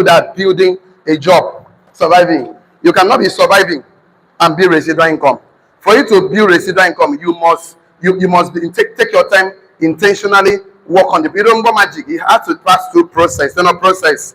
that building a job, surviving. You cannot be surviving and build residual income. For you to build residual income, you must take your time, intentionally work on the building magic. It has to pass through process, not process.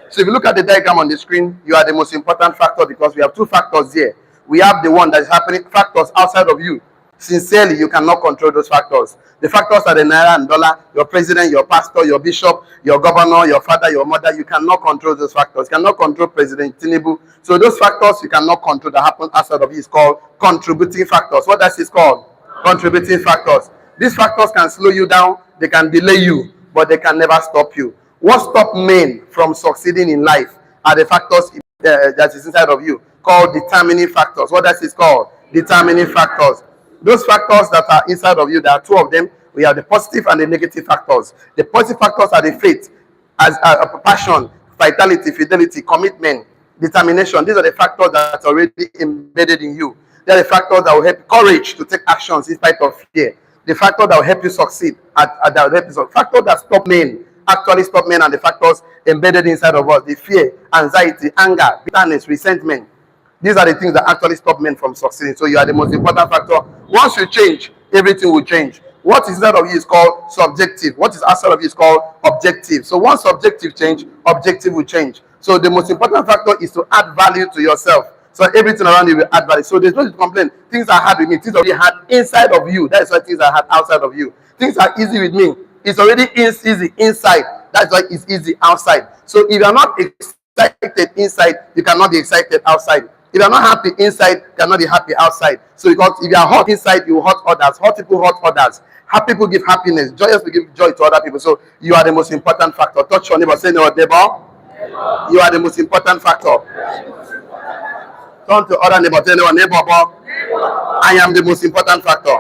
So if you look at the diagram on the screen, you are the most important factor, because we have two factors here. We have the one that is happening, factors outside of you. Sincerely, you cannot control those factors. The factors are the naira and dollar, your president, your pastor, your bishop, your governor, your father, your mother. You cannot control those factors. You cannot control President Tinubu. So those factors you cannot control that happen outside of you is called contributing factors. What that is called? Contributing factors. These factors can slow you down, they can delay you, but they can never stop you. What stops men from succeeding in life are the factors that is inside of you, called determining factors. What that is called? Determining factors. Those factors that are inside of you, there are two of them. We have the positive and the negative factors. The positive factors are the faith, as passion, vitality, fidelity, commitment, determination. These are the factors that are already embedded in you. They are the factors that will help courage to take actions in spite of fear. The factor that will help you succeed, factors that stop men, actually stop men, and the factors embedded inside of us, the fear, anxiety, anger, bitterness, resentment. These are the things that actually stop men from succeeding. So you are the most important factor. Once you change, everything will change. What is inside of you is called subjective. What is outside of you is called objective. So once objective change, objective will change. So the most important factor is to add value to yourself. So everything around you will add value. So there's no need to complain. Things are hard with me. Things are already hard inside of you. That is why things are hard outside of you. Things are easy with me. It's already easy inside. That's why it's easy outside. So if you are not excited inside, you cannot be excited outside. If you are not happy inside, you cannot be happy outside. So because if you are hot inside, you hurt others. Hot people hurt others. Happy people give happiness. Joyous people give joy to other people. So you are the most important factor. Touch your neighbor. Say, no, neighbor. You are the most important factor. Turn to other neighbor. Tell your neighbor, I am the most important factor.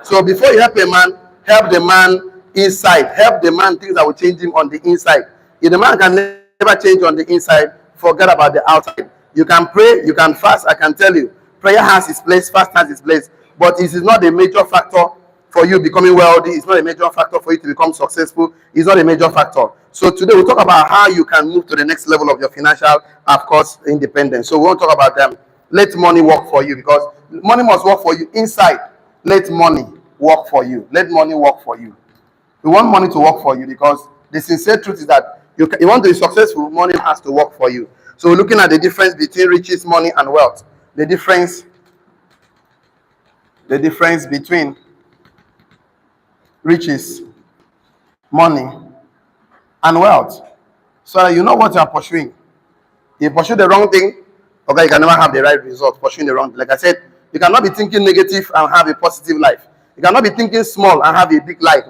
So before you help a man, help the man inside. Help the man things that will change him on the inside. If the man can never change on the inside, forget about the outside. You can pray, you can fast. I can tell you, prayer has its place, fast has its place, but it is not a major factor for you becoming wealthy. It's not a major factor for you to become successful. It's not a major factor. So today we'll talk about how you can move to the next level of your financial, of course, independence. So we won't talk about them. Let money work for you, because money must work for you inside. Let money work for you. Let money work for you. We want money to work for you, because the sincere truth is that you want to be successful, money has to work for you. So we're looking at the difference between riches, money, and wealth. The difference between riches, money, and wealth. So that you know what you are pursuing. If you pursue the wrong thing, okay, you can never have the right result. Pursuing the wrong thing. Like I said, you cannot be thinking negative and have a positive life. You cannot be thinking small and have a big life.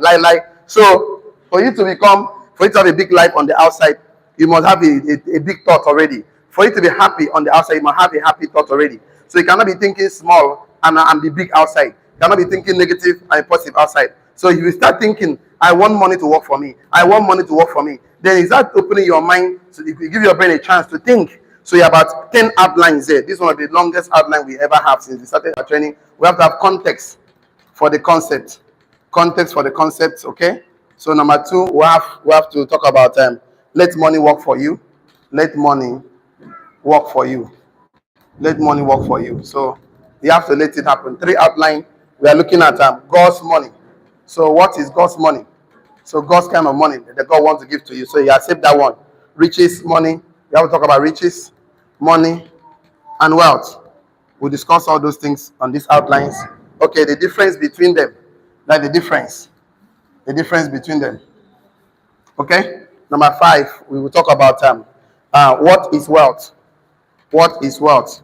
So for you to have a big life on the outside, you must have a big thought already. For you to be happy on the outside, you must have a happy thought already. So you cannot be thinking small and be big outside. You cannot be thinking negative and positive outside. So if you start thinking, I want money to work for me, I want money to work for me, then you start opening your mind, so you give your brain a chance to think. So you have about 10 outlines there. This is one of the longest outline we ever have since we started our training. We have to have context for the concept. Context for the concept, okay? So number 2, we have to talk about let money work for you. Let money work for you. Let money work for you. So you have to let it happen. 3 outline. We are looking at God's money. So what is God's money? So God's kind of money that God wants to give to you. So you accept that one. Riches, money. We have to talk about riches, money, and wealth. We'll discuss all those things on these outlines. Okay, the difference between them. Like the difference between them. Okay? Number 5, we will talk about what is wealth. What is wealth?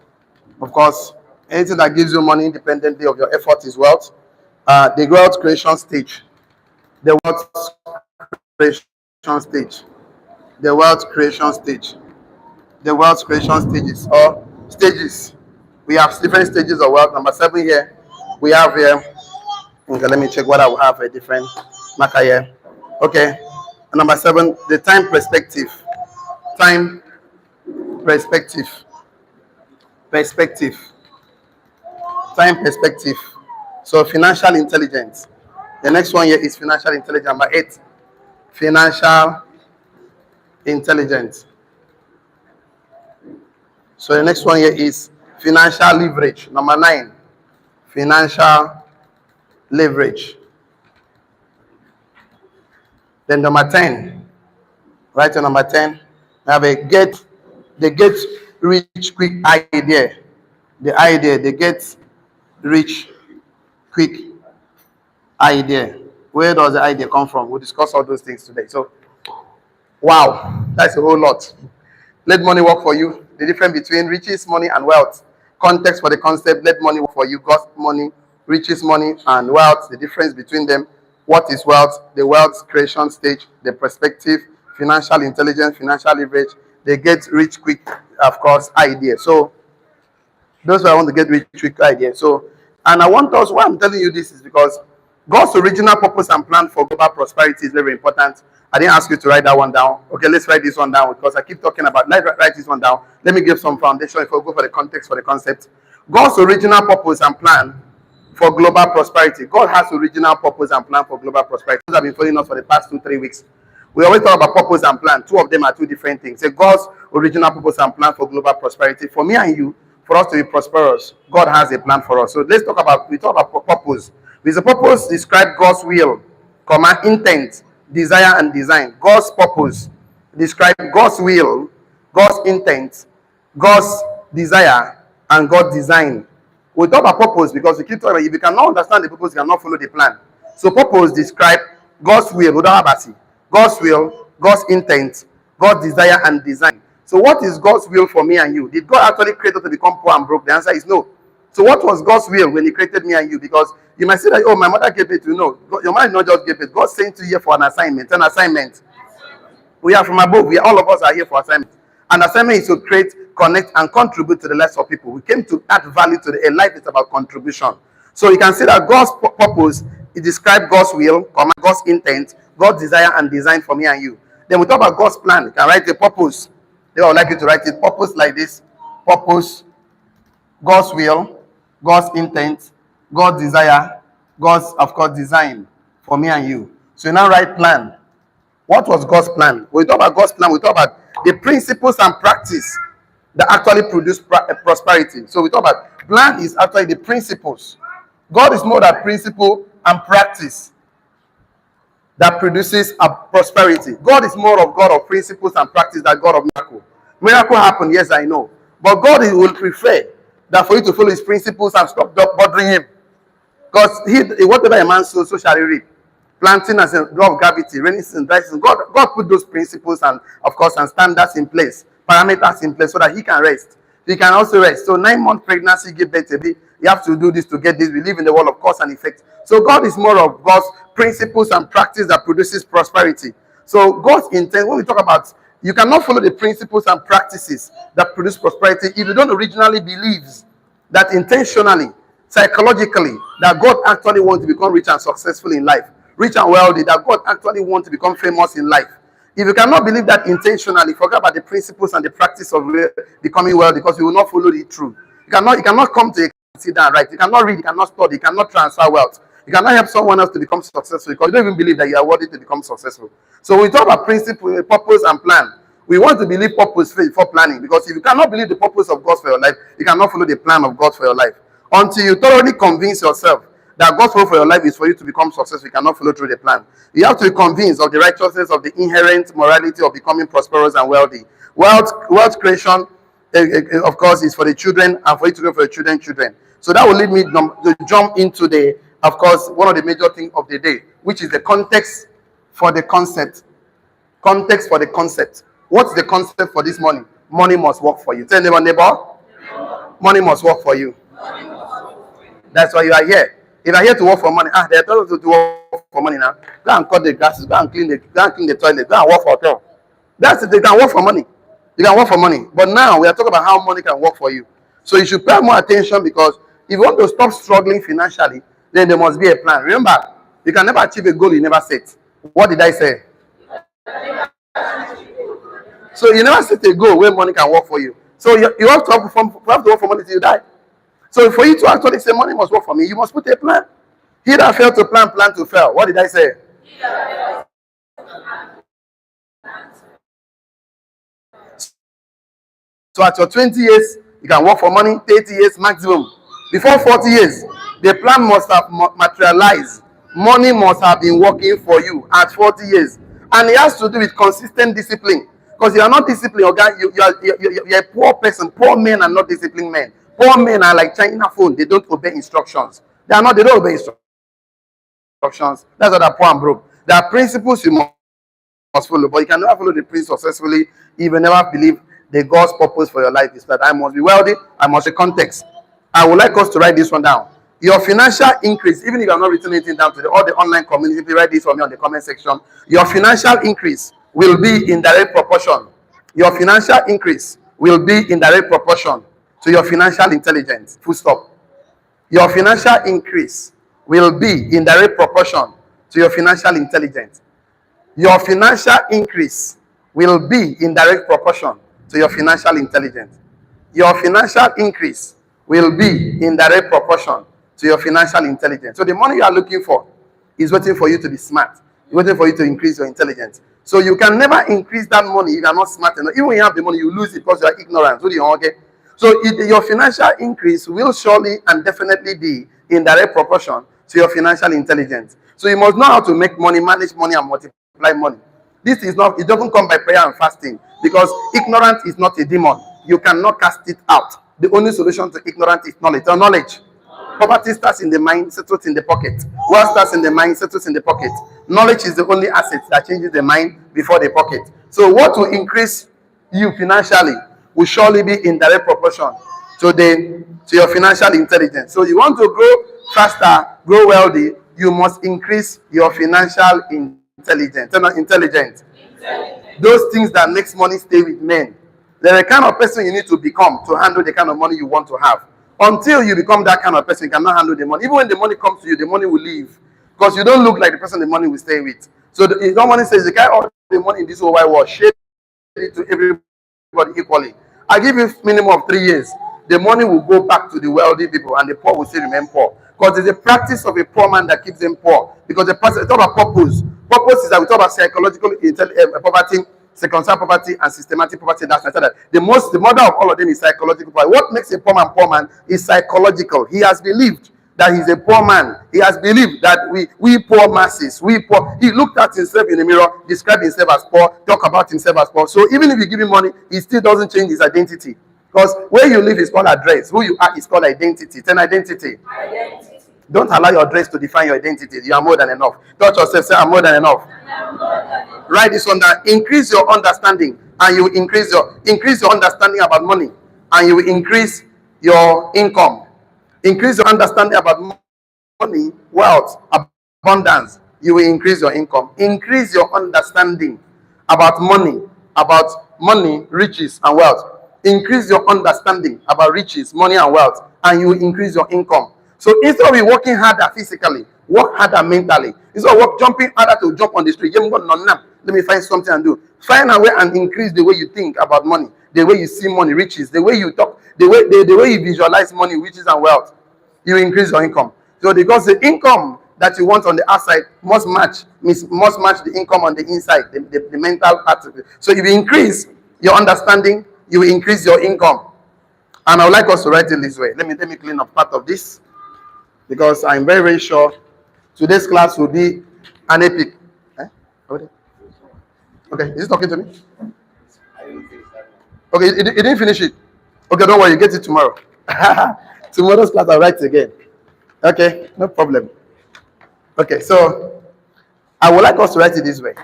Of course, anything that gives you money independently of your effort is wealth. The wealth creation stage. The wealth creation stage. The wealth creation stage. The wealth creation stages or stages. We have different stages of wealth. Number 7 here. We have here. Okay, let me check what I will have a different marker here. Okay. Number 7, the time perspective. Time perspective. Time perspective. So financial intelligence. The next one here is financial intelligence. Number 8, financial intelligence. So the next one here is financial leverage. Number 9, financial leverage. Then number 10, right on number 10, we have they get rich quick idea. The idea, they get rich quick idea. Where does the idea come from? We'll discuss all those things today. So, wow, that's a whole lot. Let money work for you. The difference between riches, money, and wealth. Context for the concept, let money work for you. God's money, riches, money, and wealth. The difference between them. What is wealth? The wealth creation stage, the perspective, financial intelligence, financial leverage. They get rich quick, of course, idea. So, those who want to get rich quick idea. So, and I want us, why I'm telling you this is because God's original purpose and plan for global prosperity is very important. I didn't ask you to write that one down. Okay, let's write this one down because I keep talking about, let's write this one down. Let me give some foundation if I go for the context for the concept. God's original purpose and plan for global prosperity. God has original purpose and plan for global prosperity. Those have been following us for the past 2-3 weeks. We always talk about purpose and plan. Two of them are two different things. So God's original purpose and plan for global prosperity. For me and you, for us to be prosperous, God has a plan for us. So let's talk about, we talk about purpose. With the purpose, describe God's will, intent, desire, and design. God's purpose, describe God's will, God's intent, God's desire, and God's design. We talk about purpose because we keep talking about if you cannot understand the purpose, you cannot follow the plan. So purpose describe God's will, God's will, God's intent, God's desire, and design. So what is God's will for me and you? Did God actually create us to become poor and broke? The answer is no. So what was God's will when he created me and you? Because you might say that, oh, my mother gave it to you. No, your mother not just gave it. God sent you here for an assignment. An assignment. We are from above. All of us are here for assignment. An assignment is to create, connect, and contribute to the lives of people. We came to add value to a life is about contribution. So you can see that God's purpose, it describes God's will, God's intent, God's desire and design for me and you. Then we talk about God's plan. You can write the purpose. They would like you to write it. Purpose like this. Purpose, God's will, God's intent, God's desire, God's, of course, design for me and you. So you now write plan. What was God's plan? When we talk about God's plan, we talk about the principles and practice that actually produce prosperity. So we talk about plan is actually the principles. God is more than principle and practice that produces a prosperity. God is more of God of principles and practice than God of miracle. Miracle happened, yes, I know. But God will prefer that for you to follow his principles and stop bothering him. Because whatever a man sows, so shall he reap. Planting as a law of gravity, raining season, dry season. God put those principles and, of course, and standards in place, parameters in place so that he can rest. He can also rest. So 9-month pregnancy, give birth to baby. You have to do this to get this. We live in the world of cause and effect. So God is more of God's principles and practice that produces prosperity. So God's intent, when we talk about, you cannot follow the principles and practices that produce prosperity if you don't originally believe that intentionally, psychologically, that God actually wants to become rich and successful in life, rich and wealthy, that God actually wants to become famous in life. If you cannot believe that intentionally, forget about the principles and the practice of becoming wealthy because you will not follow it through. You cannot come to sit down, right? You cannot read, you cannot study, you cannot transfer wealth. You cannot help someone else to become successful because you don't even believe that you are worthy to become successful. So when we talk about principle, purpose, and plan, we want to believe purpose before planning because if you cannot believe the purpose of God for your life, you cannot follow the plan of God for your life. Until you thoroughly convince yourself that God's will for your life is for you to become successful, you cannot follow through the plan. You have to be convinced of the righteousness of the inherent morality of becoming prosperous and wealthy. Wealth creation, of course, is for the children and for you to go for the children. So that will lead me to jump into the, of course, one of the major things of the day, which is the context for the concept. Context for the concept. What's the concept for this morning? Money must work for you. Tell neighbor, money must work for you. That's why you are here. If you are here to work for money, they are told to work for money now. Go and cut the grasses, go and clean the toilet, go and work for hotel. That's it. They can work for money. You can work for money. But now we are talking about how money can work for you. So you should pay more attention because if you want to stop struggling financially, then there must be a plan. Remember, you can never achieve a goal you never set. What did I say? So you never set a goal where money can work for you. So you have to work for money till you die. So for you to actually say money must work for me, you must put a plan. He that failed to plan to fail. What did I say? So at your 20 years, you can work for money, 30 years maximum. Before 40 years, the plan must have materialized. Money must have been working for you at 40 years. And it has to do with consistent discipline. Because you are not disciplined, okay? You're a poor person. Poor men are not disciplined men. Poor men are like China phone. They don't obey instructions. They don't obey instructions. That's what they're poor and broke. There are principles you must follow, but you can never follow the principle successfully if you never believe the God's purpose for your life is that I must be wealthy, I must be context. I would like us to write this one down. Your financial increase, even if you have not written anything down to all the online community, if you write this for me on the comment section, your financial increase will be in direct proportion. Your financial increase will be in direct proportion to your financial intelligence. Full stop. Your financial increase will be in direct proportion to your financial intelligence. Your financial increase will be in direct proportion to your financial intelligence. Your financial increase will be in direct proportion to your financial intelligence. So the money you are looking for is waiting for you to be smart. It's waiting for you to increase your intelligence. So you can never increase that money if you are not smart enough. Even when you have the money, you lose it because you are ignorant. So your financial increase will surely and definitely be in direct proportion to your financial intelligence. So you must know how to make money, manage money, and multiply money. This is not, it doesn't come by prayer and fasting, because ignorance is not a demon. You cannot cast it out. The only solution to ignorance is knowledge. So knowledge. Poverty starts in the mind, settles in the pocket. Wealth starts in the mind, settles in the pocket. Knowledge is the only asset that changes the mind before the pocket. So what will increase you financially will surely be in direct proportion to your financial intelligence. So you want to grow faster, grow wealthy, you must increase your financial intelligence. Those things that makes money stay with men. They're the kind of person you need to become to handle the kind of money you want to have. Until you become that kind of person, you cannot handle the money. Even when the money comes to you, the money will leave. Because you don't look like the person the money will stay with. So the money says, the guy all the money in this whole wide world, share it to everybody equally. I give you minimum of 3 years. The money will go back to the wealthy people and the poor will still remain poor. Because it's the practice of a poor man that keeps them poor. Because the person, it's all about purpose. Purpose is that we talk about psychological poverty, circumstantial poverty, and systematic poverty. That's that. The mother of all of them is psychological poverty. What makes a poor man is psychological. He has believed that he's a poor man. He has believed that we poor masses, he looked at himself in the mirror, described himself as poor, talk about himself as poor. So even if you give him money, he still doesn't change his identity. Because where you live is called address. Who you are is called identity. It's an identity. Don't allow your dress to define your identity. You are more than enough. Touch yourself, say, I'm more than enough. Write this one down. Increase your understanding, and you will increase your understanding about money, and you will increase your income. Increase your understanding about money, wealth, abundance. You will increase your income. Increase your understanding about money, riches, and wealth. Increase your understanding about riches, money, and wealth, and you will increase your income. So instead of you working harder physically, work harder mentally. Instead of jumping harder to jump on the street, let me find something and do. Find a way and increase the way you think about money, the way you see money, riches, the way you talk, the way you visualize money, riches, and wealth. You increase your income. So because the income that you want on the outside must match the income on the inside, the mental part of it. So if you increase your understanding, you will increase your income. And I would like us to write it this way. Let me clean up part of this, because I'm very, very sure today's class will be an epic. Okay, is he talking to me? Okay, he didn't finish it. Okay, don't worry, you get it tomorrow. Tomorrow's class I'll write again. Okay, no problem. Okay, so I would like us to write it this way.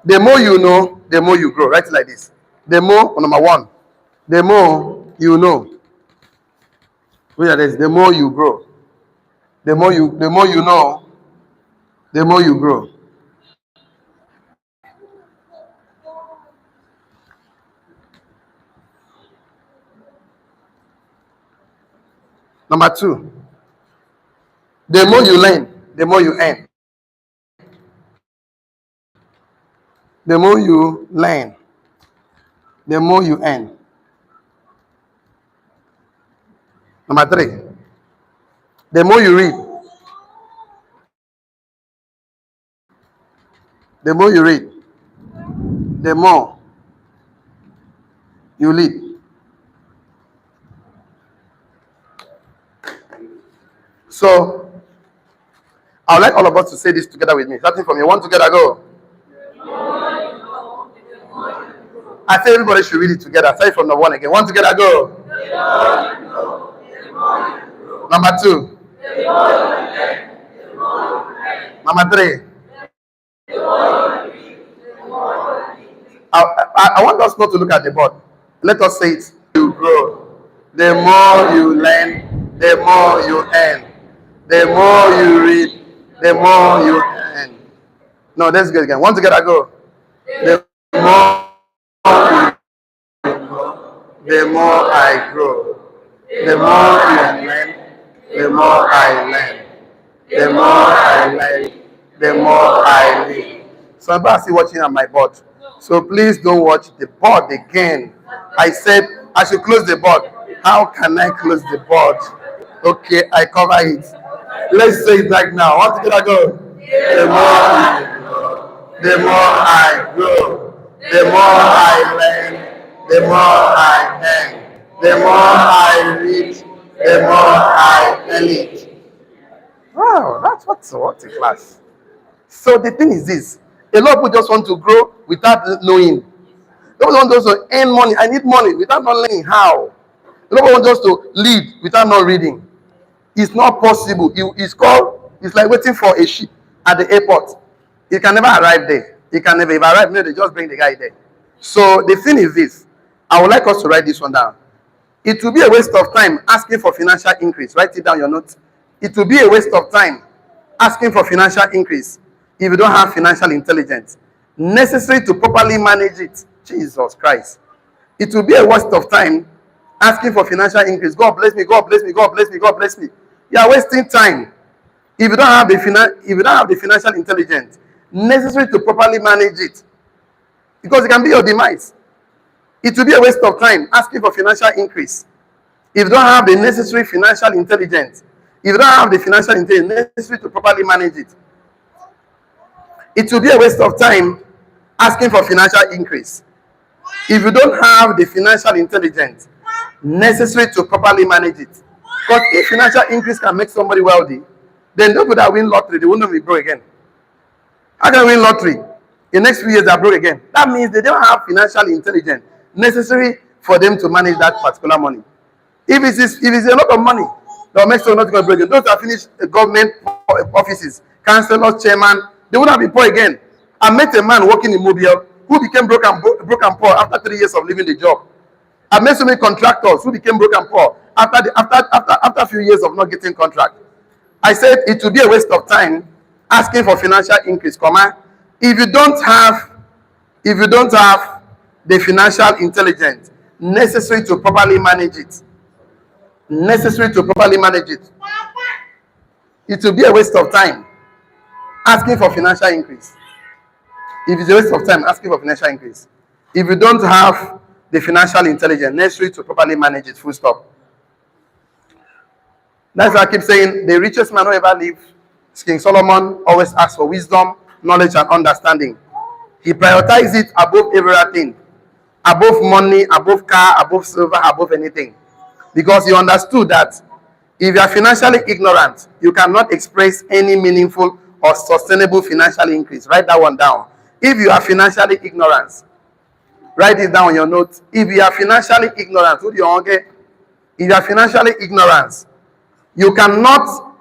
The more you know, the more you grow. Write it like this. The more, number one, the more you know. The more you grow. The more you know, the more you grow. Number two, the more you learn, the more you earn. The more you learn, the more you earn. Number three, the more you read, the more you lead. So I would like all of us to say this together with me. Starting from here. One together, go. I say everybody should read it together. Say it from the one again. One together, go. Number two. Number three. I want us not to look at the board. Let us say it. You grow. The more you learn, the more you earn. The more you read, the more you earn. No, let's go again. One together, go. The more you grow, the more I grow. The more you learn, the more I learn. The more I learn, the more I live. So I'm still watching on my board. So please don't watch the board again. I said I should close the board. How can I close the board? Okay, I cover it. Let's say it right now. One together, go. The more you grow, the more I grow. The more I learn, the more I earn. The more I read, the more I earn it. Wow, that's what a class. So the thing is this: a lot of people just want to grow without knowing. They want just to earn money. I need money without not learning how. A lot of people want just to lead without not reading. It's not possible. It's like waiting for a ship at the airport. It can never arrive there. It can never arrive. No, they just bring the guy there. So the thing is this: I would like us to write this one down. It will be a waste of time asking for financial increase. Write it down your notes. It will be a waste of time asking for financial increase if you don't have financial intelligence necessary to properly manage it. Jesus Christ. It will be a waste of time asking for financial increase. God bless me, God bless me, God bless me, God bless me. You are wasting time if you don't have the financial intelligence necessary to properly manage it, because it can be your demise. It will be a waste of time asking for financial increase if you don't have the necessary financial intelligence. If you don't have the financial intelligence necessary to properly manage it, it will be a waste of time asking for financial increase if you don't have the financial intelligence necessary to properly manage it. Because if financial increase can make somebody wealthy, then those people that win lottery, they won't be broke again. How can they win lottery? In the next few years, they're broke again. That means they don't have financial intelligence necessary for them to manage that particular money. If it's a lot of money, they'll make sure not to go broke again. Those that finish government offices, councillors, chairman, they will not be poor again. I met a man working in Mobile who became broke and poor after 3 years of leaving the job. I met so many contractors who became broke and poor after a few years of not getting contract. I said it will be a waste of time asking for financial increase, if you don't have the financial intelligence necessary to properly manage it. It will be a waste of time asking for financial increase. If it's a waste of time asking for financial increase, if you don't have the financial intelligence necessary to properly manage it, full stop. That's why I keep saying the richest man who ever lived, King Solomon, always asked for wisdom, knowledge, and understanding. He prioritized it above everything, above money, above car, above silver, above anything. Because he understood that if you are financially ignorant, you cannot express any meaningful or sustainable financial increase. Write that one down. If you are financially ignorant, write it down on your notes. If you are financially ignorant, if you are financially ignorant, you cannot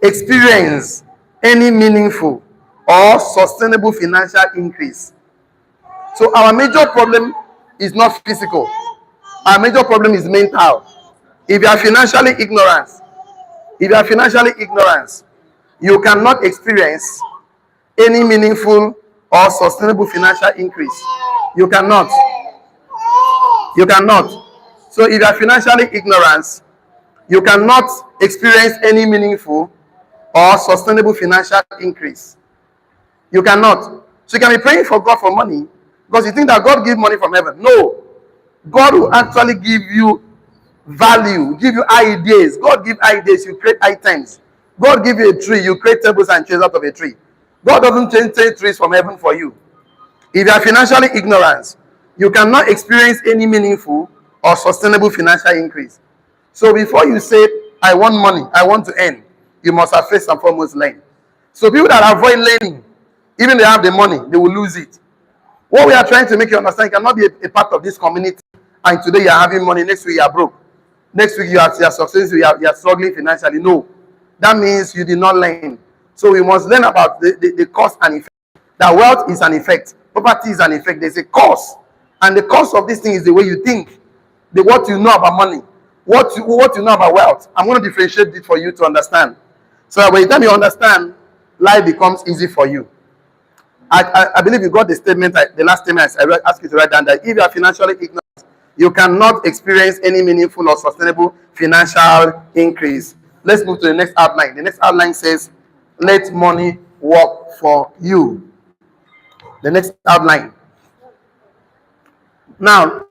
experience any meaningful or sustainable financial increase. So our major problem is not physical. Our major problem is mental. If you are financially ignorant, you cannot experience any meaningful or sustainable financial increase. You cannot. So if you are financially ignorant, you cannot experience any meaningful or sustainable financial increase. You cannot. So you can be praying for God for money because you think that God gives money from heaven. No. God will actually give you value, give you ideas. God gives ideas, you create items. God gives you a tree, you create tables and chairs out of a tree. God doesn't change trees from heaven for you. If you are financially ignorant, you cannot experience any meaningful or sustainable financial increase. So before you say, I want money, I want to earn, you must have first and foremost learn. So people that avoid learning, even they have the money, they will lose it. What we are trying to make you understand, you cannot be a part of this community, and today you are having money, next week you are broke. Next week you are successful, you are struggling financially. No. That means you did not learn. So we must learn about the cause and effect. That wealth is an effect. Property is an effect. There's a cause. And the cause of this thing is the way you think. What you know about money. What you know about wealth. I'm going to differentiate it for you to understand. So that by the time you understand, life becomes easy for you. I believe you got the statement, the last statement I asked you to write down, that if you are financially ignorant, you cannot experience any meaningful or sustainable financial increase. Let's move to the next outline. The next outline says, let money work for you. The next outline. Now,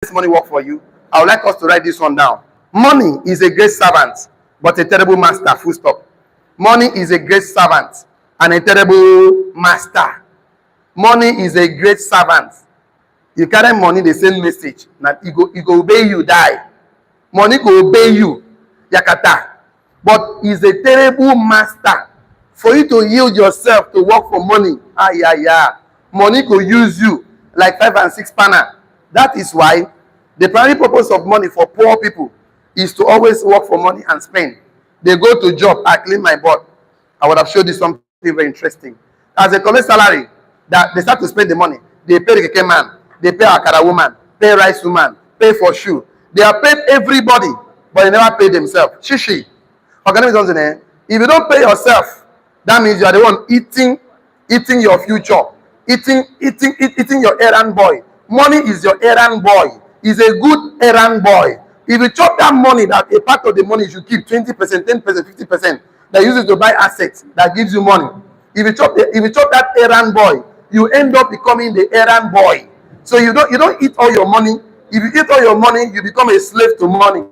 let money work for you. I would like us to write this one down. Money is a great servant, but a terrible master. Full stop. Money is a great servant and a terrible master. Money is a great servant. You carry money, the same message. Now, it go obey you, die. Money go obey you, yakata. But is a terrible master. For you to yield yourself to work for money, money go use you like 5 and 6 panna. That is why the primary purpose of money for poor people is to always work for money and spend. They go to job, I clean my butt. I would have showed you something very interesting. As they collect salary, that they start to spend the money. They pay the keke man, they pay akara woman, pay rice woman, pay for shoe. They are paid everybody, but they never pay themselves. Shishi. If you don't pay yourself, that means you are the one eating your future, eating your errand boy. Money is your errand boy. Is a good errand boy. If you chop that money, that a part of the money you should keep 20%, 10%, 50%, that uses to buy assets that gives you money. If you chop that errand boy, you end up becoming the errand boy. So you don't eat all your money. If you eat all your money, you become a slave to money.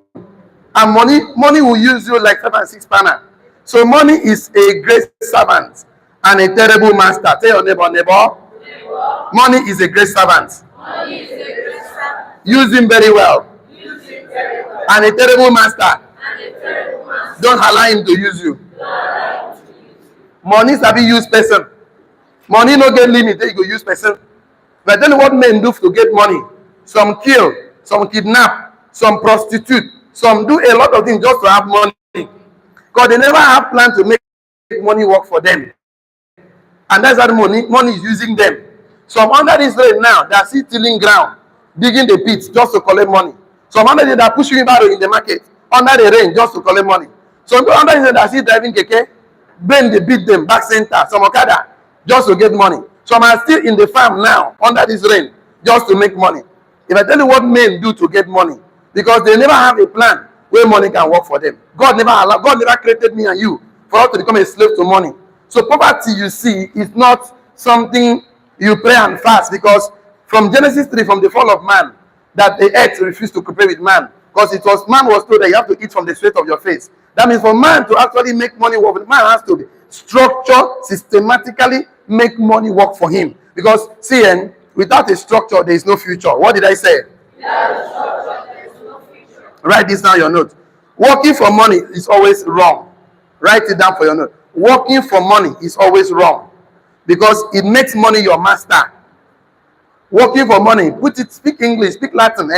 And money will use you like 5 and 6 panna. So money is a great servant and a terrible master. Tell your neighbor. Money is a great servant. Money is a great servant. Use him very well. And a terrible master. Don't allow him to use you. Money is a use person. Money no get limit. You go use person. But then what men do to get money? Some kill, some kidnap, some prostitute, some do a lot of things just to have money. Because they never have plan to make money work for them. And that's how the money is using them. Some under this rain now, they are still tilling ground, digging the pits just to collect money. Some under they are pushing barrow in the market, under the rain just to collect money. Some people under they are still driving keke, bend they beat them, back center, some okada, just to get money. Some are still in the farm now, under this rain, just to make money. If I tell you what men do to get money, because they never have a plan where money can work for them. God never created me and you for us to become a slave to money. So poverty, you see, is not something you pray and fast, because from Genesis 3, from the fall of man, that the earth refused to cooperate with man, because man was told that you have to eat from the sweat of your face. That means for man to actually make money work, man has to be structured, systematically make money work for him. Because see, without a structure, there is no future. What did I say? Write this down your note. Working for money is always wrong. Write it down for your note. Working for money is always wrong, because it makes money your master. Working for money, speak English, speak Latin,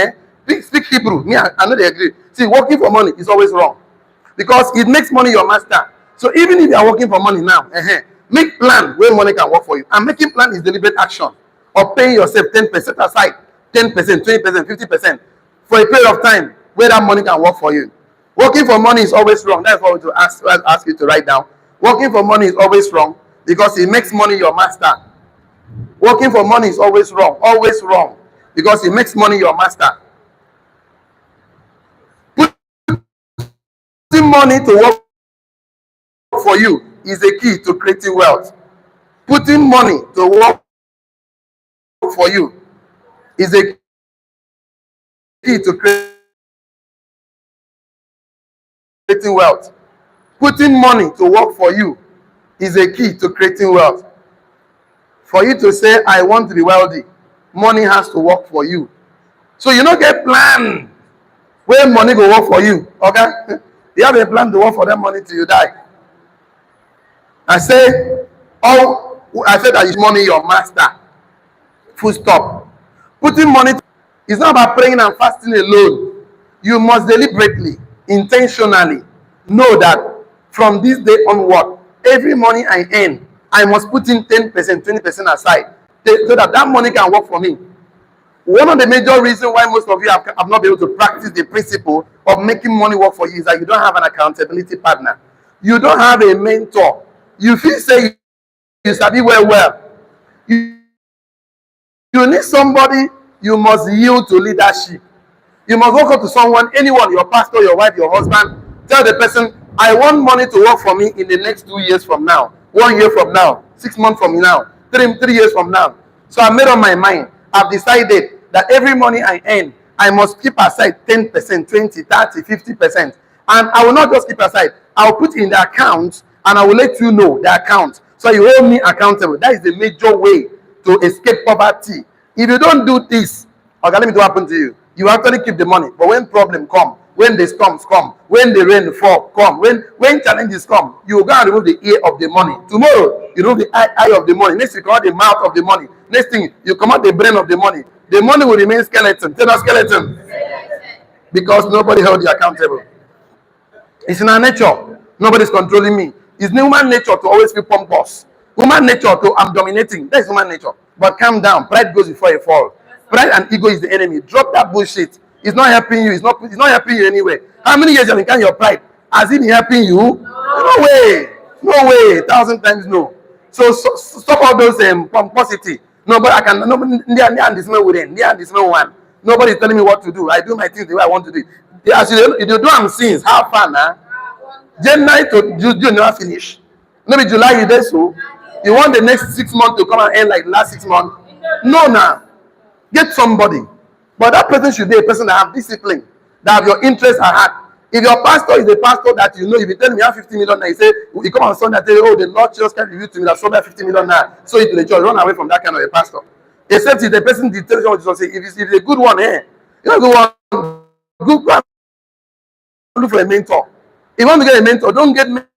speak Hebrew. Me, I know they agree. See, working for money is always wrong, because it makes money your master. So even if you are working for money now, make plan where money can work for you. And making plan is deliberate action of paying yourself 10% aside, 10%, 20%, 50% for a period of time where that money can work for you. Working for money is always wrong. That's what I want to ask you to write down. Working for money is always wrong, because it makes money your master. Working for money is always wrong, because it makes money your master. Putting money to work for you is a key to creating wealth. Putting money to work for you is a key to creating wealth. Putting money to work for you is a key to creating wealth. For you to say, I want to be wealthy, money has to work for you. So you don't get plan where money will work for you. Okay? You have a plan to work for that money till you die. I say, I said that is money your master. Full stop. Putting money is not about praying and fasting alone. You must deliberately, intentionally know that from this day onward, every money I earn, I must put in 10%, 20% aside so that that money can work for me. One of the major reasons why most of you have not been able to practice the principle of making money work for you is that you don't have an accountability partner. You don't have a mentor. You feel say you study well. You need somebody you must yield to leadership. You must walk up to someone, anyone, your pastor, your wife, your husband. Tell the person, I want money to work for me in the next 2 years from now, 1 year from now, 6 months from now, 3 years from now. So I made up my mind. I've decided that every money I earn, I must keep aside 10%, 20, 30, 50%. And I will not just keep aside. I'll put in the account and I will let you know the account. So you hold me accountable. That is the major way to escape poverty. If you don't do this, okay, let me do what happen to you. You actually keep the money. But when problem come, when the storms come, when the rain fall come, when challenges come, you go and remove the ear of the money. Tomorrow, you remove the eye of the money. Next, you come out the mouth of the money. Next thing, you come out the brain of the money. The money will remain skeleton. Tell us skeleton. Because nobody held you accountable. It's in our nature. Nobody's controlling me. It's human nature to always feel pompous. Human nature to I'm dominating. That's human nature. But calm down. Pride goes before a fall. Pride and ego is the enemy. Drop that bullshit. It's not helping you. It's not helping you anyway. How many years have you carrying your pride? Has it been helping you? No way. No way. 1,000 times no. So stop all those pomposity. Nobody I can. Nobody. Nobody is telling me what to do. I do my things the way I want to do it. As you do am sins. Have fun, huh? January to June never finish. Maybe July you there so. You want the next 6 months to come and end like the last 6 months? No, now. Get somebody. But that person should be a person that have discipline, that have your interests at heart. If your pastor is a pastor that you know, if you tell me you have 50 million now, you say, you come on Sunday and tell you, oh, the Lord just can't reveal to me that somebody 50 million now. So it to the church, run away from that kind of a pastor. Except if the person tells you what Jesus say, if it's a good one, you know, good one, look for a mentor. If you want to get a mentor, don't get mentors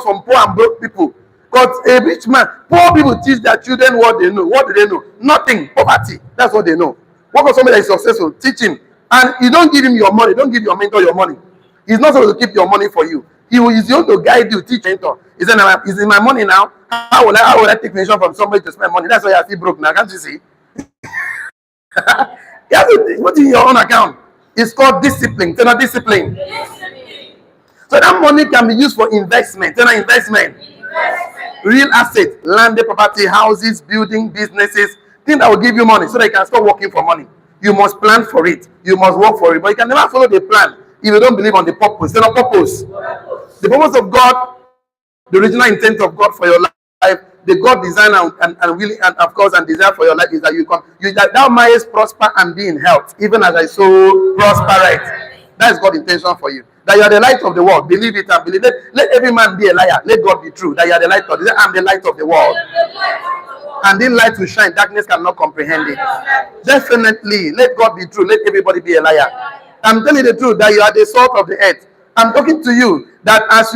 from poor and broke people. Because a rich man, poor people teach their children what they know. What do they know? Nothing. Poverty. That's what they know. Work with somebody that is successful. Teach him. And you don't give him your money. Don't give your mentor your money. He's not supposed to keep your money for you. He is going to guide you, teach mentor. He said, is it my money now? How will I take permission from somebody to spend money? That's why you're still broke now. Can't you see? You have to put in your own account. It's called discipline. It's not discipline. So that money can be used for investment. It's not investment. Real asset, landed property, houses, building, businesses, things that will give you money so that you can start working for money. You must plan for it. You must work for it. But you can never follow the plan if you don't believe on the purpose. It's not purpose. The purpose of God, the original intent of God for your life, the God design and really and of course and desire for your life is that that thou mayest prosper and be in health, even as I so prosper. That is God's intention for you. That you are the light of the world. Believe it and believe it. Let every man be a liar. Let God be true. That you are the light of the world. I am the light of the world. And in light will shine. Darkness cannot comprehend it. Definitely. Let God be true. Let everybody be a liar. I'm telling you the truth. That you are the salt of the earth. I'm talking to you that as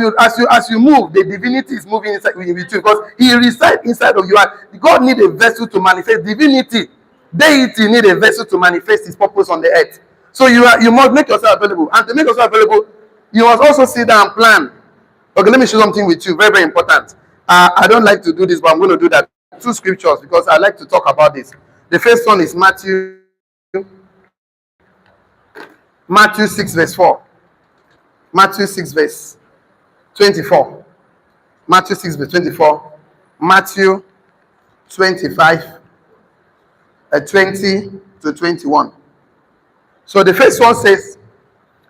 you move, the divinity is moving inside with you because He resides inside of you. God needs a vessel to manifest divinity. Deity need a vessel to manifest His purpose on the earth. So you must make yourself available. And to make yourself available, you must also sit down and plan. Okay, let me share something with you. Very, very important. I don't like to do this, but I'm going to do that. 2 scriptures because I like to talk about this. The first one is Matthew 6 verse 4. Matthew 6 verse 24. Matthew 6 verse 24. Matthew 25 20 to 21. So the first one says,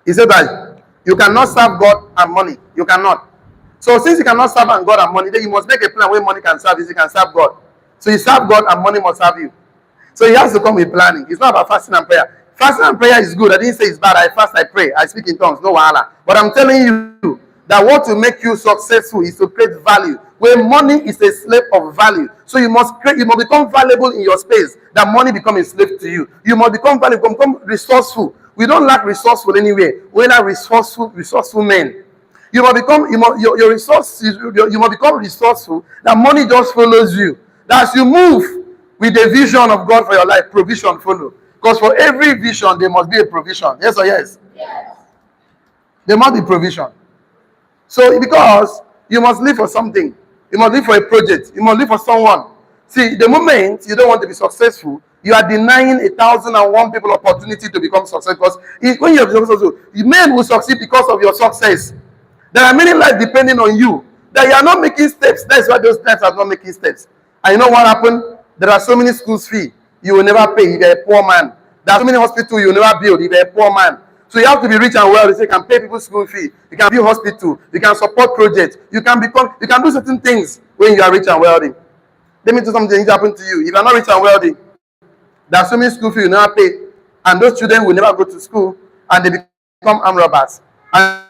he said that you cannot serve God and money. You cannot. So since you cannot serve God and money, then you must make a plan where money can serve you. You can serve God. So you serve God and money must serve you. So he has to come with planning. It's not about fasting and prayer. Fasting and prayer is good. I didn't say it's bad. I fast, I pray. I speak in tongues. No wahala. But I'm telling you that what will make you successful is to create value. Where money is a slave of value. So you must become valuable in your space. That money become a slave to you. You must become valuable, become resourceful. We don't lack resourceful anywhere. We lack resourceful men. You must become your resource. You must become resourceful. That money just follows you. That as you move with the vision of God for your life, provision follow. Because for every vision there must be a provision. Yes or yes? Yes. There must be provision. So because you must live for something, you must live for a project, you must live for someone. See, the moment you don't want to be successful, you are denying 1,001 people opportunity to become successful. Because when you are successful, men will succeed because of your success. There are many lives depending on you. That you are not making steps. That's why those lives are not making steps. And you know what happened? There are so many schools fee you will never pay if you're a poor man. There are so many hospitals you will never build if you're a poor man. So you have to be rich and wealthy so you can pay people school fee. You can build hospital. You can support projects. You can do certain things when you are rich and wealthy. Let me tell you something that happen to you. If you are not rich and wealthy, there are so many school fees you never pay. And those children will never go to school and they become armed robbers. And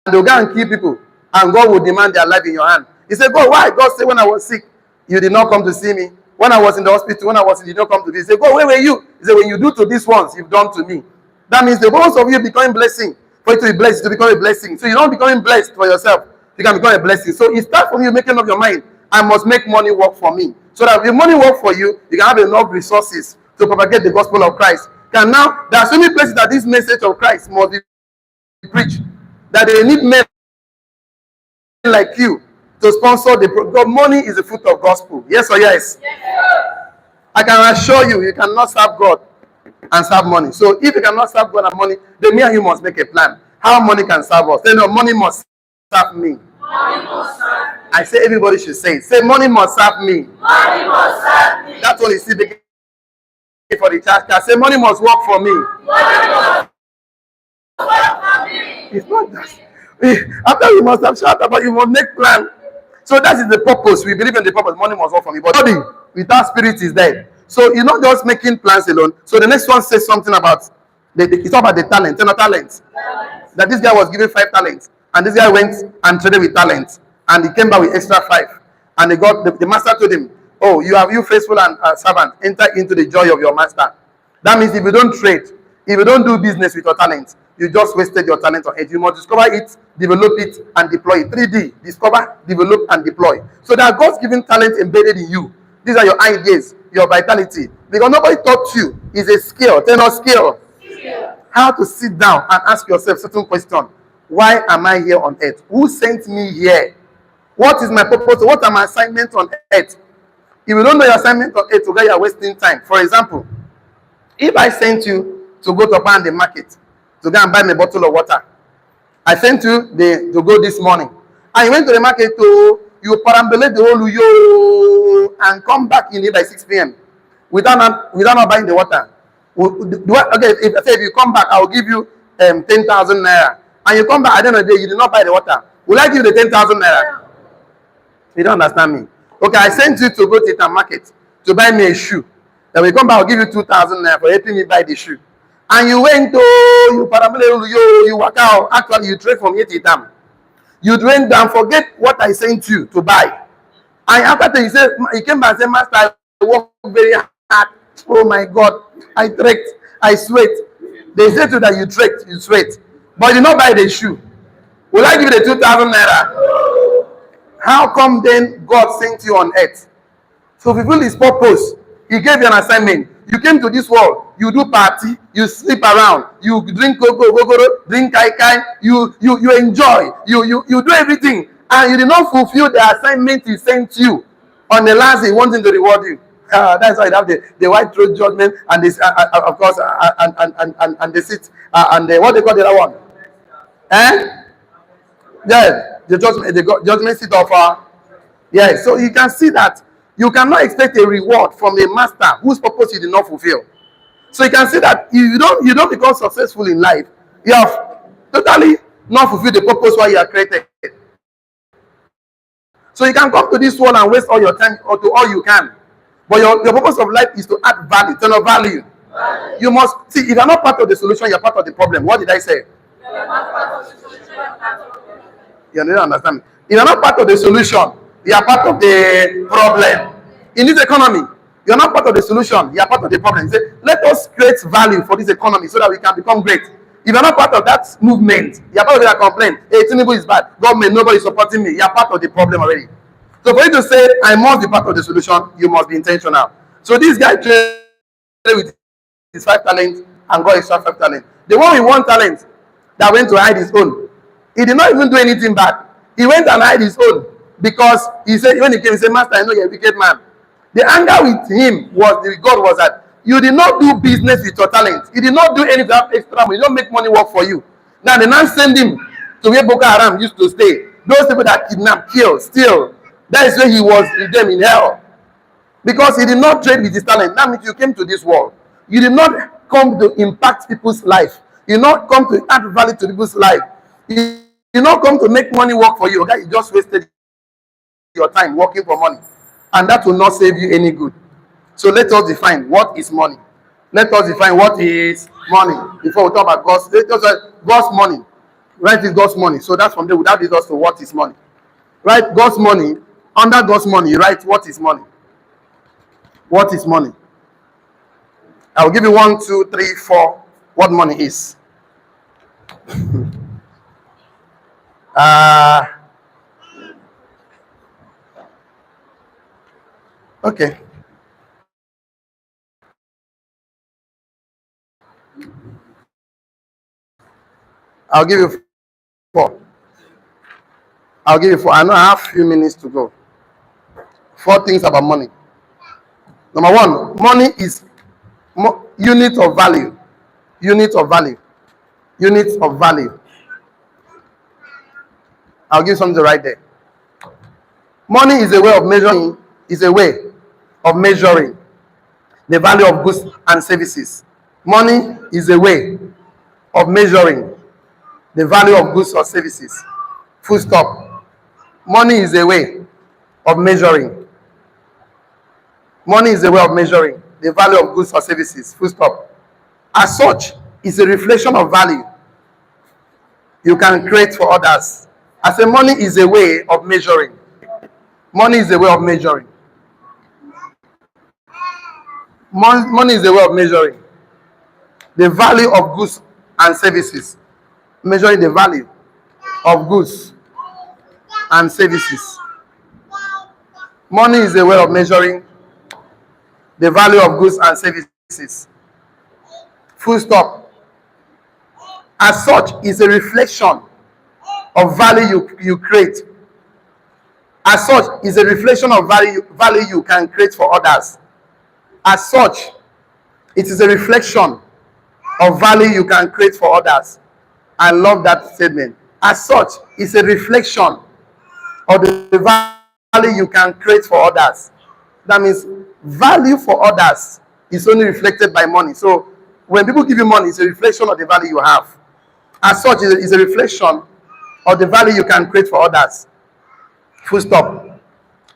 they'll go and kill people. And God will demand their life in your hand. He said, God, why? God said, when I was sick, you did not come to see me. When I was in the hospital, you did not come to me. He said, God, where were you? He said, when you do to these ones, you've done to me. That means the most of you becoming blessing. For you to be blessed, to become a blessing. So you're not becoming blessed for yourself. You can become a blessing. So it starts from you making up your mind. I must make money work for me. So that if money work for you, you can have enough resources to propagate the gospel of Christ. And now, there are so many places that this message of Christ must be preached. That they need men like you to sponsor the program. Money is the fruit of gospel. Yes or yes? Yes. I can assure you, you cannot serve God and serve money. So if you cannot serve God and money, then me and you must make a plan. How money can serve us? Then no, money must serve me. Money must serve me. I say everybody should say it. Say money must serve me. Money must serve me. That's what you see for the church. I say money must work for me. Money must work for me. It's not just after you must have shut up, but you must make plan. So that is the purpose. We believe in the purpose. Money must work for me. But body without spirit is dead. So you're not just making plans alone. So the next one says something about it's all about the talent, talents. That this guy was given 5 talents, and this guy went and traded with talents, and he came back with extra 5. And the master told him, "Oh, you faithful and servant, enter into the joy of your master." That means if you don't trade, if you don't do business with your talent, you just wasted your talent on it. You must discover it, develop it, and deploy it. 3D, discover, develop, and deploy. So there are God's given talent embedded in you. These are your ideas, your vitality. Because nobody taught you. It's a skill. Tell us skill. How to sit down and ask yourself certain questions. Why am I here on earth? Who sent me here? What is my purpose? What are my assignments on earth? If you don't know your assignment on earth, you are wasting time. For example, if I sent you to go to the market to go and buy me a bottle of water, I sent you to go this morning, and you went to the market to perambulate the whole Uyo and come back in here by 6 p.m. without not buying the water. Okay, if you come back, I will give you 10,000 naira, and you come back at the end of the day, you did not buy the water. Will I give you the 10,000 naira? You don't understand me. Okay, I sent you to go to the market to buy me a shoe. Then when you come back, I'll give you 2,000 naira for helping me buy the shoe. And you went to you work out. Actually, you trade from here to Itam. You went down, forget what I sent you to buy. And after that, he came back and said, Master, I work very hard. Oh my God, I trekked, I sweat. They said to you that you sweat, but you did not buy the shoe. Will I give you the 2,000 naira? How come then God sent you on earth? So fulfill his purpose. He gave you an assignment. You came to this world. You do party. You sleep around. You drink gogoro, drink kai. You enjoy. You do everything, and you did not fulfill the assignment he sent you. On the last day, he wants him to reward you. That's why you have the white throne judgment, and this of course and the seat and the what they call the other one, yeah, the judgment seat of yeah. So you can see that you cannot expect a reward from a master whose purpose you did not fulfill. So you can see that you don't become successful in life. You have totally not fulfilled the purpose why you are created. So you can come to this world and waste all your time or to all you can. But your purpose of life is to add value, turn of value. You must see, if you are not part of the solution, you are part of the problem. What did I say? You don't understand me. If you are not part of the solution, you are part of the problem. In this economy, You're not part of the solution. You are part of the problem. You say, let us create value for this economy so that we can become great. If you're not part of that movement, you're part of that complaint. Hey, Tinubu is bad. Government, nobody is supporting me. You're part of the problem already. So for you to say, I must be part of the solution, you must be intentional. So this guy traded with his 5 talents and got extra 5 talents. The one with 1 talent that went to hide his own, he did not even do anything bad. He went and hide his own because he said, when he came, he said, Master, I know you're a wicked man. The anger with him was, the God was that you did not do business with your talent. You did not do anything extra money. You don't make money work for you. Now they now send him to where Boko Haram used to stay. Those people that kidnap, kill, steal. That is where he was with them in hell. Because he did not trade with his talent. That means you came to this world. You did not come to impact people's life. You did not come to add value to people's life. You did not come to make money work for you. Okay? You just wasted your time working for money. And that will not save you any good. So let us define what is money. Let us define what is money. Before we talk about God's, God's money. Right, is God's money. So that's from there. That leads us to what is money. Right, God's money. Under God's money, right? What is money? What is money? I will give you 1, 2, 3, 4. What money is? Okay. I'll give you 4. I'll give you 4. I know I have a few minutes to go. 4 things about money. Number 1, money is unit of value. Unit of value. Unit of value. I'll give something right there. Money is a way of measuring. Is a way of measuring the value of goods and services. Money is a way of measuring the value of goods or services. Full stop. Money is a way of measuring. Money is a way of measuring the value of goods or services. Full stop. As such, it's a reflection of value you can create for others. I say money is a way of measuring. Money is a way of measuring. Money is a way of measuring the value of goods and services. Measuring the value of goods and services. Money is a way of measuring the value of goods and services. Full stop. As such, is a reflection of value you create. As such, is a reflection of value you can create for others. As such, it is a reflection of value you can create for others. I love that statement. As such, it's a reflection of the value you can create for others. That means value for others is only reflected by money. So when people give you money, it's a reflection of the value you have. As such, it's a reflection of the value you can create for others. Full stop.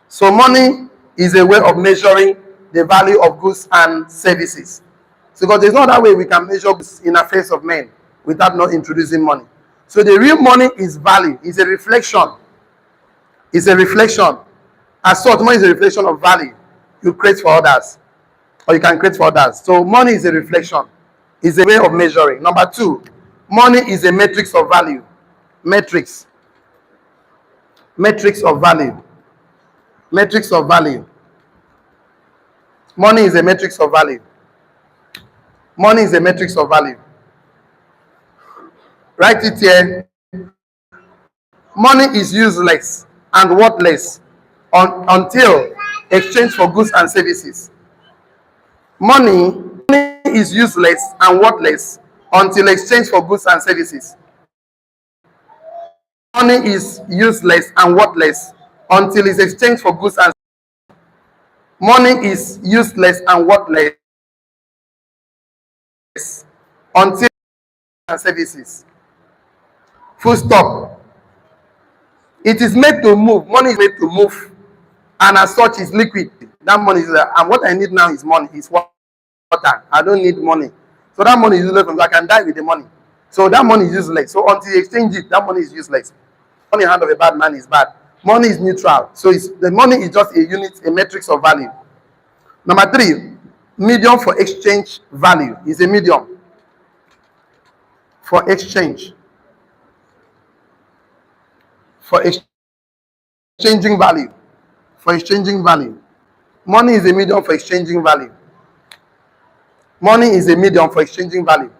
So money is a way of measuring the value of goods and services. So because there's no other way we can measure goods in the face of men without not introducing money. So the real money is value. It's a reflection. It's a reflection. As such, money is a reflection of value you create for others, or you can create for others. So money is a reflection. It's a way of measuring. Number 2, money is a matrix of value. Matrix. Matrix of value. Matrix of value. Money is a matrix of value. Money is a matrix of value. Write it here. Money is useless and worthless until exchanged for goods and services. Money is useless and worthless until exchanged for goods and services. Money is useless and worthless until it's exchanged for goods and money is useless and worthless until and services. Full stop. It is made to move. Money is made to move, and as such is liquid. That money is there. And what I need now is money. It's water. I don't need money. So that money is useless. I can die with the money. So that money is useless. So until you exchange it, that money is useless. Money in the hand of a bad man is bad. Money is neutral. So the money is just a unit, a matrix of value. Number three, medium for exchange value is a medium for exchange, for exchanging value, for exchanging value. Money is a medium for exchanging value. Money is a medium for exchanging value.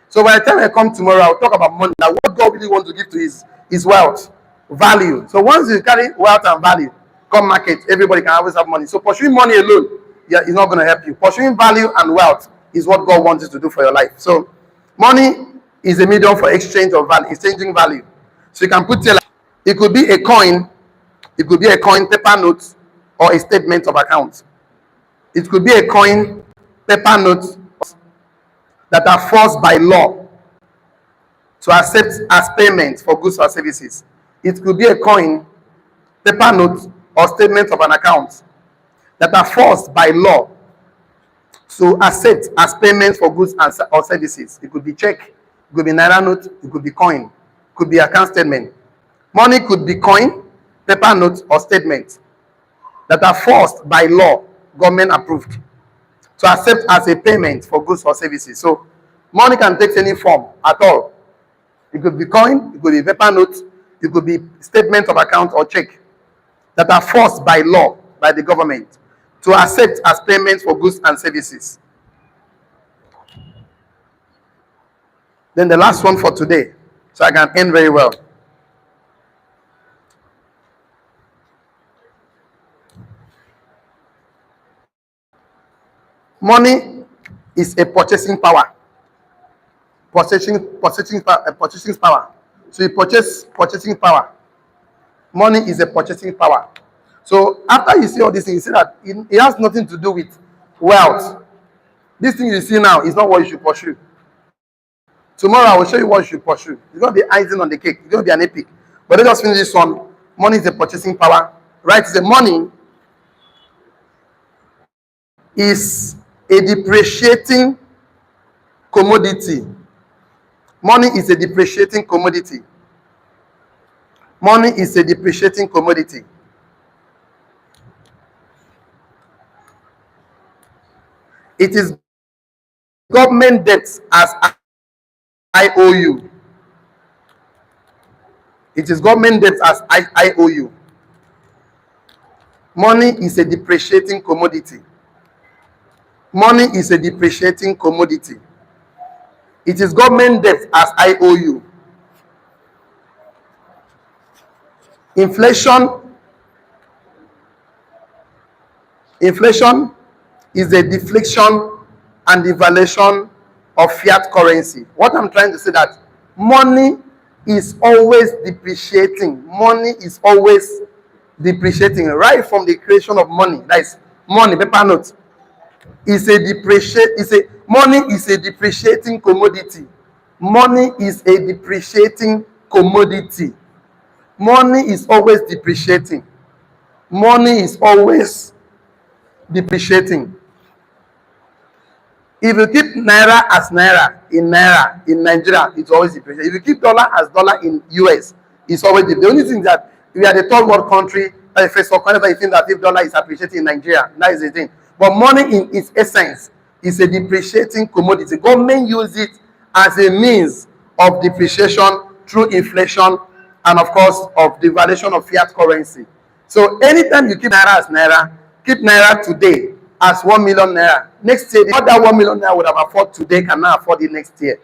So by the time I come tomorrow, I'll talk about money. Now, what God really wants to give to is wealth, value. So once you carry wealth and value, come market, everybody can always have money. So pursuing money alone, yeah, is not going to help you. Pursuing value and wealth is what God wants you to do for your life. So money is a medium for exchange of value, exchanging value. So you can put it could be a coin, paper note, or a statement of account. It could be a coin, paper note that are forced by law to accept as payment for goods or services. It could be a coin, paper note, or statement of an account that are forced by law to accept as payment for goods or services. It could be check, it could be naira note, it could be coin, it could be account statement. Money could be coin, paper note, or statement that are forced by law, government approved, to accept as a payment for goods or services. So money can take any form at all. It could be coin, it could be paper note, it could be statement of account or check that are forced by law, by the government, to accept as payment for goods and services. Then the last one for today, so I can end very well. Money is a purchasing power. Purchasing power. So you purchasing power. Money is a purchasing power. So after you see all these things, you see that it has nothing to do with wealth. This thing you see now is not what you should pursue. Tomorrow I will show you what you should pursue. It's going to be icing on the cake. It's going to be an epic. But let's just finish this one. Money is a purchasing power. Right? The money is a depreciating commodity. Money is a depreciating commodity. Money is a depreciating commodity. It is government debt as IOU. It is government debt as IOU. Money is a depreciating commodity. Money is a depreciating commodity. It is government debt as IOU. Inflation is a deflation and devaluation of fiat currency. What I'm trying to say that money is always depreciating. Money is always depreciating right from the creation of money. That is money, paper note. Money is a depreciating commodity. Money is a depreciating commodity. Money is always depreciating. Money is always depreciating. If you keep naira as naira in Nigeria, it's always depreciating. If you keep dollar as dollar in US, it's always depreciating. The only thing that we are the third world country, the first world country, you think that if dollar is appreciating in Nigeria, that is the thing. But money in its essence is a depreciating commodity. Government use it as a means of depreciation through inflation and, of course, of devaluation of fiat currency. So anytime you keep naira as naira, keep naira today as 1 million naira. Next year, what that 1 million naira would have afforded today cannot afford it next year.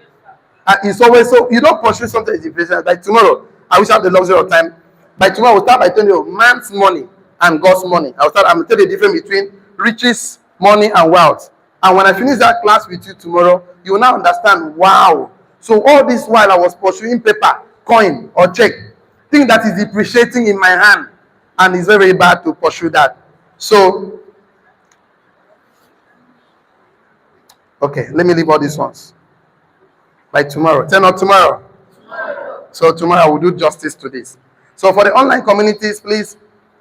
It's always so. You don't pursue something as depreciation. Like tomorrow, I wish I have the luxury of time. By tomorrow, I will start by telling you man's money and God's money. I'm going to tell you the difference between riches, money, and wealth. And when I finish that class with you tomorrow, you will now understand, wow. So all this while I was pursuing paper, coin, or check, thing that is depreciating in my hand, and it's very, very bad to pursue that. So, okay, let me leave all these ones. By tomorrow. Tell not tomorrow. So tomorrow I will do justice to this. So for the online communities, please,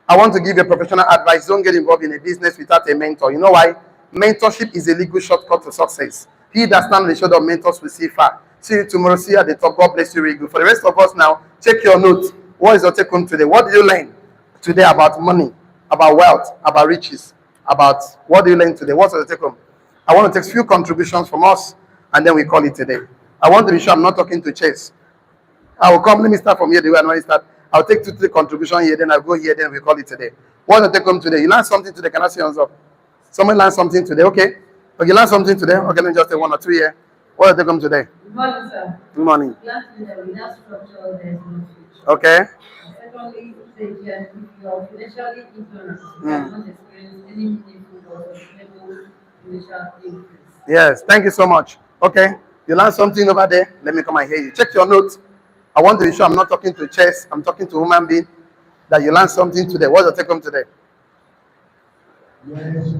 I want to give you professional advice. Don't get involved in a business without a mentor. You know why? Mentorship is a legal shortcut to success. He that stands on the shoulder of mentors will see far. See you tomorrow. See you at the top. God bless you really good. For the rest of us now, check your notes. What is your take home today? What did you learn today about money, about wealth, about riches? about what do you learn today. What's the take home? I want to take a few contributions from us, and then we call it today. I want to be sure I'm not talking to Chase. I will come. Let me start from here. The way I normally start. I'll take 2 3 contribution here, then I'll go here, then we call it today. What's the take home today? You learned something today. Can I see hands up? Someone learned something today. Okay. Okay, you learned something today. Okay, let me just take 1 or 2 here. What's the take home today? Good morning, sir. Good morning. Without structure, there is no future. Okay. Secondly, if you are financially ignorant, you cannot experience any meaningful or sustainable financial increase. Yes, thank you so much. Okay, you learned something over there. Let me come and hear you. Check your notes. I want to be sure I'm not talking to chess. I'm talking to human being. That you learned something today. What's the take home today? Yes.